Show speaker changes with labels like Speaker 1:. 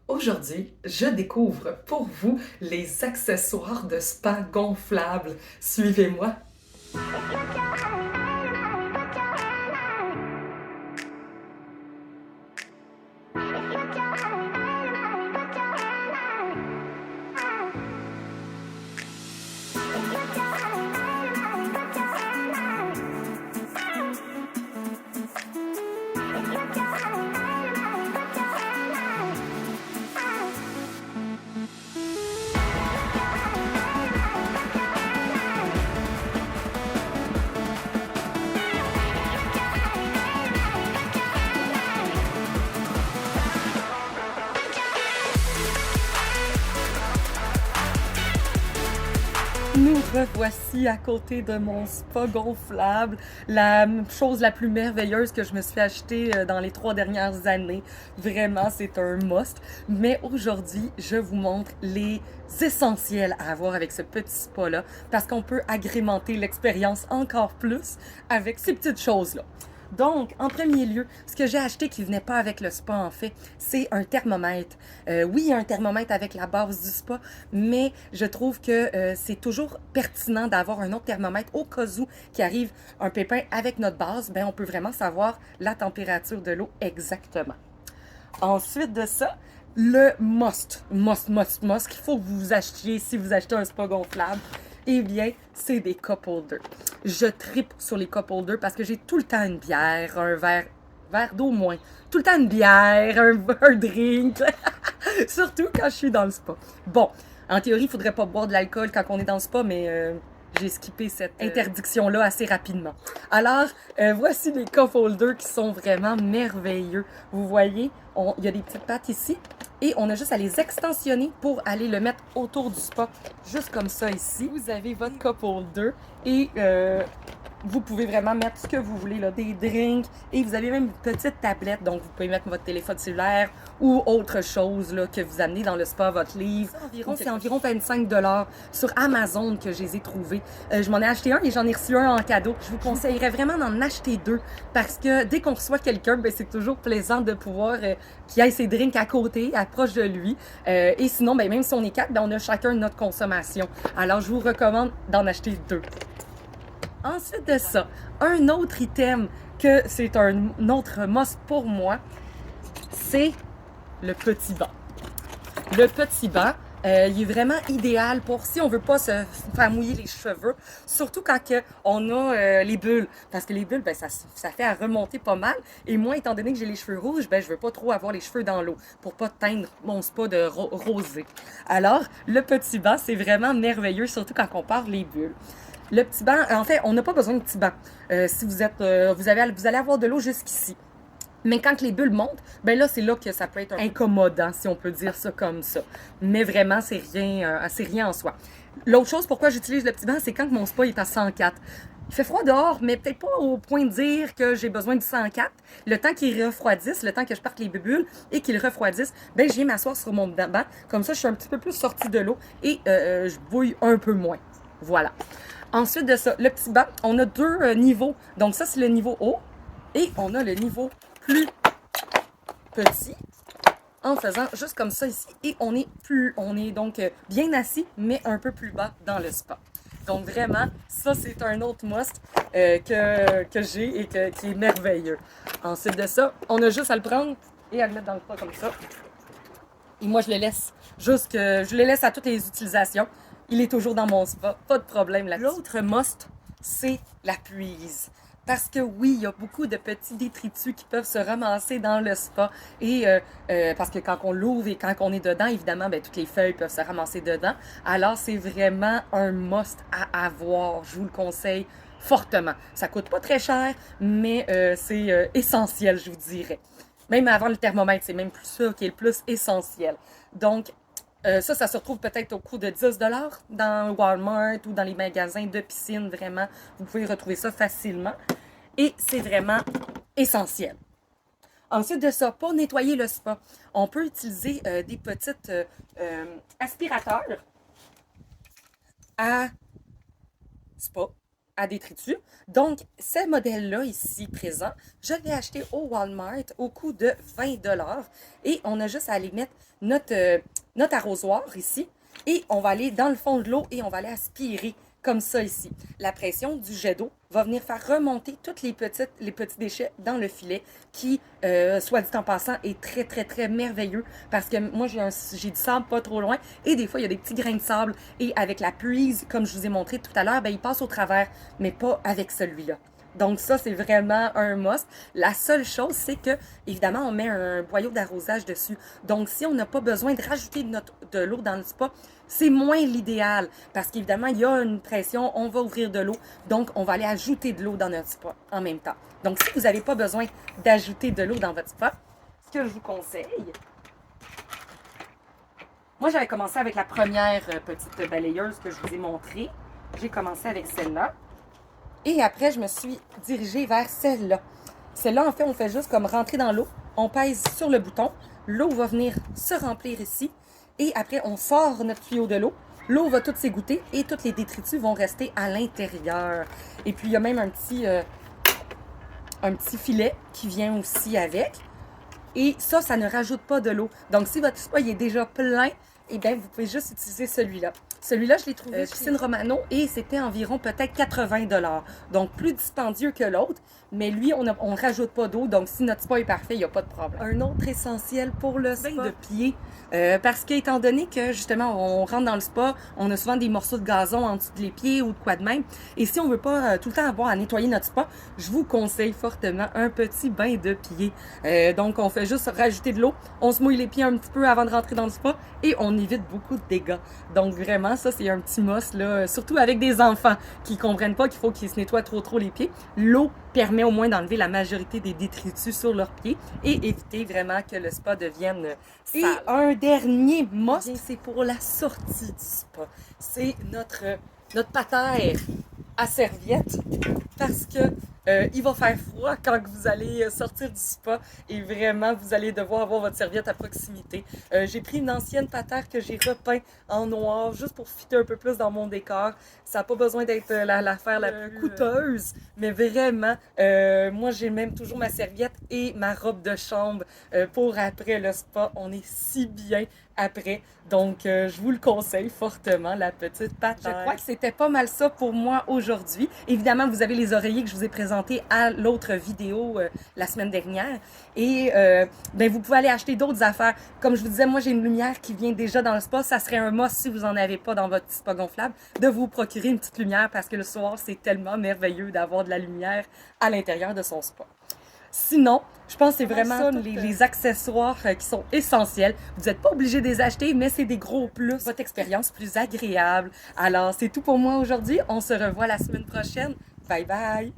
Speaker 1: Aujourd'hui, je découvre pour vous les accessoires de spa gonflables. Suivez-moi. Nous revoici à côté de mon spa gonflable, la chose la plus merveilleuse que je me suis achetée dans les 3 dernières années. Vraiment, c'est un must. Mais aujourd'hui, je vous montre les essentiels à avoir avec ce petit spa-là parce qu'on peut agrémenter l'expérience encore plus avec ces petites choses-là. Donc, en premier lieu, ce que j'ai acheté qui venait pas avec le spa, en fait, c'est un thermomètre. Oui, il y a un thermomètre avec la base du spa, mais je trouve que c'est toujours pertinent d'avoir un autre thermomètre au cas où qui arrive un pépin avec notre base. Ben, on peut vraiment savoir la température de l'eau exactement. Ensuite de ça, le must qu'il faut que vous achetiez si vous achetez un spa gonflable, eh bien, c'est des cup holders. Je tripe sur les cup holders parce que j'ai tout le temps une bière, un verre d'eau moins. Tout le temps une bière, un drink. Surtout quand je suis dans le spa. Bon, en théorie, il faudrait pas boire de l'alcool quand on est dans le spa, mais j'ai skippé cette interdiction-là assez rapidement. Alors, voici les cup holders qui sont vraiment merveilleux. Vous voyez, il y a des petites pattes ici et on a juste à les extensionner pour aller le mettre autour du spa, juste comme ça ici. Vous avez votre cup holder et vous pouvez vraiment mettre ce que vous voulez, là, des drinks, et vous avez même une petite tablette, donc vous pouvez mettre votre téléphone cellulaire ou autre chose là, que vous amenez dans le spa, votre livre. C'est environ 25 $ sur Amazon que je les ai trouvés. Je m'en ai acheté un et j'en ai reçu un en cadeau. Je vous conseillerais vraiment d'en acheter deux parce que dès qu'on reçoit quelqu'un, ben, c'est toujours plaisant de pouvoir qu'il ait ses drinks à côté, proche de lui. Et sinon, ben, même si on est quatre, ben, on a chacun notre consommation. Alors, je vous recommande d'en acheter deux. Ensuite de ça, un autre item que c'est un autre must pour moi, c'est le petit banc. Le petit banc, il est vraiment idéal pour si on veut pas se faire mouiller les cheveux, surtout quand on a les bulles. Parce que les bulles, ben, ça fait à remonter pas mal. Et moi, étant donné que j'ai les cheveux rouges, ben, je veux pas trop avoir les cheveux dans l'eau pour pas teindre mon spa de rosé. Alors, le petit banc, c'est vraiment merveilleux, surtout quand on parle les bulles. Le petit banc, en fait, on n'a pas besoin de petit banc. Si vous êtes, vous allez avoir de l'eau jusqu'ici. Mais quand les bulles montent, ben là, c'est là que ça peut être incommodant, si on peut dire ça comme ça. Mais vraiment, c'est rien en soi. L'autre chose pourquoi j'utilise le petit banc, c'est quand mon spa est à 104. Il fait froid dehors, mais peut-être pas au point de dire que j'ai besoin du 104. Le temps qu'il refroidisse, le temps que je parte les bulles et qu'il refroidisse, ben je viens m'asseoir sur mon banc. Comme ça, je suis un petit peu plus sortie de l'eau et je bouille un peu moins. Voilà. Ensuite de ça, le petit banc, on a deux niveaux. Donc ça, c'est le niveau haut et on a le niveau plus petit en faisant juste comme ça ici. Et on est donc bien assis, mais un peu plus bas dans le spa. Donc vraiment, ça c'est un autre must que j'ai et qui est merveilleux. Ensuite de ça, on a juste à le prendre et à le mettre dans le spa comme ça. Et moi, je le laisse je le laisse à toutes les utilisations. Il est toujours dans mon spa, pas de problème là-dessus. L'autre must, c'est la puise. Parce que oui, il y a beaucoup de petits détritus qui peuvent se ramasser dans le spa. Et parce que quand on l'ouvre et quand on est dedans, évidemment, ben, toutes les feuilles peuvent se ramasser dedans. Alors, c'est vraiment un must à avoir. Je vous le conseille fortement. Ça coûte pas très cher, mais c'est essentiel, je vous dirais. Même avant le thermomètre, c'est même plus ça qui est le plus essentiel. Donc, ça se retrouve peut-être au coût de 10 $ dans Walmart ou dans les magasins de piscine, vraiment. Vous pouvez retrouver ça facilement. Et c'est vraiment essentiel. Ensuite de ça, pour nettoyer le spa, on peut utiliser des petites aspirateurs à spa. à détritus. Donc, ce modèle-là ici présent, je l'ai acheté au Walmart au coût de 20 $ et on a juste à aller mettre notre arrosoir ici et on va aller dans le fond de l'eau et on va aller aspirer comme ça ici. La pression du jet d'eau va venir faire remonter tous les petits déchets dans le filet qui, soit dit en passant, est très, très, très merveilleux parce que moi, j'ai du sable pas trop loin et des fois, il y a des petits grains de sable et avec la prise, comme je vous ai montré tout à l'heure, ben, il passe au travers, mais pas avec celui-là. Donc ça, c'est vraiment un must. La seule chose, c'est que, évidemment, on met un boyau d'arrosage dessus. Donc, si on n'a pas besoin de rajouter de l'eau dans le spa, c'est moins l'idéal. Parce qu'évidemment, il y a une pression, on va ouvrir de l'eau. Donc, on va aller ajouter de l'eau dans notre spa en même temps. Donc, si vous n'avez pas besoin d'ajouter de l'eau dans votre spa, ce que je vous conseille, moi, j'avais commencé avec la première petite balayeuse que je vous ai montrée. J'ai commencé avec celle-là. Et après, je me suis dirigée vers celle-là. Celle-là, en fait, on fait juste comme rentrer dans l'eau. On pèse sur le bouton. L'eau va venir se remplir ici. Et après, on sort notre tuyau de l'eau. L'eau va toute s'égoutter et tous les détritus vont rester à l'intérieur. Et puis, il y a même un petit filet qui vient aussi avec. Et ça ne rajoute pas de l'eau. Donc, si votre spa est déjà plein, eh bien, vous pouvez juste utiliser celui-là. Celui-là, je l'ai trouvé chez Piscine Romano et c'était environ peut-être 80 $. Donc, plus dispendieux que l'autre. Mais lui, on ne rajoute pas d'eau. Donc, si notre spa est parfait, il n'y a pas de problème. Un autre essentiel pour le spa de pied. Parce qu'étant donné que, justement, on rentre dans le spa, on a souvent des morceaux de gazon en dessous des pieds ou de quoi de même. Et si on ne veut pas tout le temps avoir à nettoyer notre spa, je vous conseille fortement un petit bain de pied. Donc, on fait juste rajouter de l'eau. On se mouille les pieds un petit peu avant de rentrer dans le spa et on évite beaucoup de dégâts. Donc, vraiment, ça, c'est un petit must, là, surtout avec des enfants qui ne comprennent pas qu'il faut qu'ils se nettoient trop les pieds. L'eau permet au moins d'enlever la majorité des détritus sur leurs pieds et éviter vraiment que le spa devienne sale. Et un dernier must, c'est pour la sortie du spa. C'est notre patère à serviette parce que il va faire froid quand vous allez sortir du spa et vraiment vous allez devoir avoir votre serviette à proximité. J'ai pris une ancienne patère que j'ai repeint en noir juste pour fitter un peu plus dans mon décor. Ça n'a pas besoin d'être l'affaire la plus coûteuse, mais vraiment, moi j'ai même toujours ma serviette et ma robe de chambre pour après le spa. On est si bien après. Donc, je vous le conseille fortement, la petite patère. Je crois que c'était pas mal ça pour moi aujourd'hui. Évidemment, vous avez les oreillers que je vous ai présentés à l'autre vidéo la semaine dernière. Et ben, vous pouvez aller acheter d'autres affaires. Comme je vous disais, moi, j'ai une lumière qui vient déjà dans le spa. Ça serait un must si vous n'en avez pas dans votre spa gonflable, de vous procurer une petite lumière parce que le soir, c'est tellement merveilleux d'avoir de la lumière à l'intérieur de son spa. Sinon, je pense que c'est vraiment ça, les accessoires qui sont essentiels. Vous n'êtes pas obligé de les acheter, mais c'est des gros plus. Votre expérience plus agréable. Alors, c'est tout pour moi aujourd'hui. On se revoit la semaine prochaine. Bye bye!